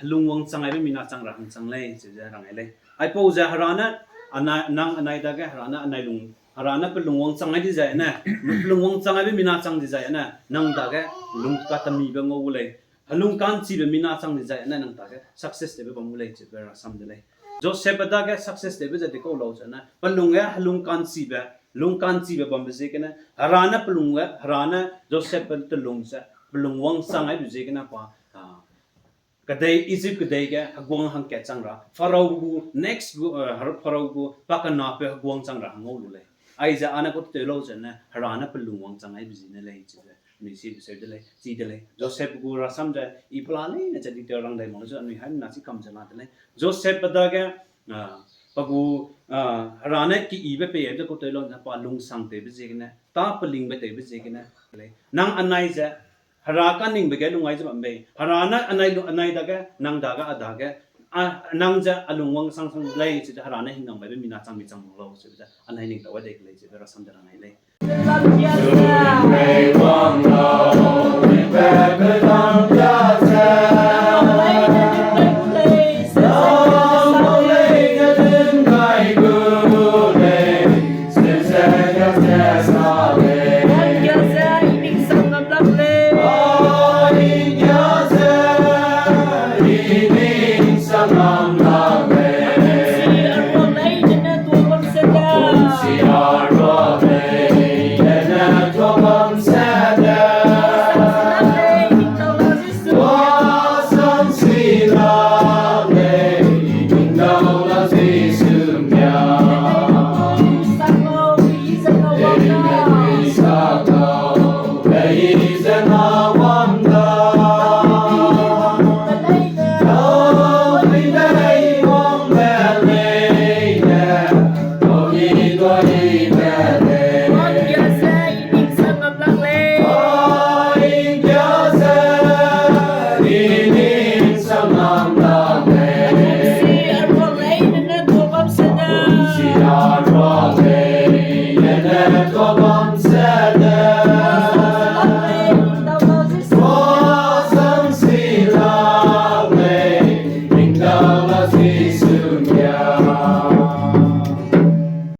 lungwang sangai be mina chang rahang chang lai je rangai lai ai po ja harana ana nang anai da ga harana anai lung harana pe lungwang sangai di ja na lungwang sangai be mina chang di ja na nang da ga lung ka tami be ngo lai halung kan chi be mina chang di ja na nang da ga success de be bam lai je ra sam de lai Joseph da ga success de be ja de ko lo ja na palung ga halung kan chi be lung kan chi be bam be je kana harana palung ga harana Joseph pe lung sa lungwang sangai be je kana pa kadai Egypt kadai ke hagwang hang ke changra Pharaoh bu next Pharaoh bu pakana pe hagwang changra hangol lu lai ai ja ana ko te lo jan na harana pelungwang changai bi ne lai chi ni si se de lai chi de lai Joseph bu rasam ja I pla le na chadi te rang dai mo jo ani han na si kam jana de lai Joseph pada ke pagu harana ki I be pe de ko te lo na pa lung sang te bi je ne ta peling be te bi je ne nang anai ja haraka ning be lungai jam be harana anai daga nang daga adaga nang ja alungwang sang sang lai chi harana hingang be mina chang mi chang lo chi ja anai ning dawa dek lai chi ra sam dara nai lai Hãy subscribe cho kênh Ghiền Mì Gõ để không bỏ lỡ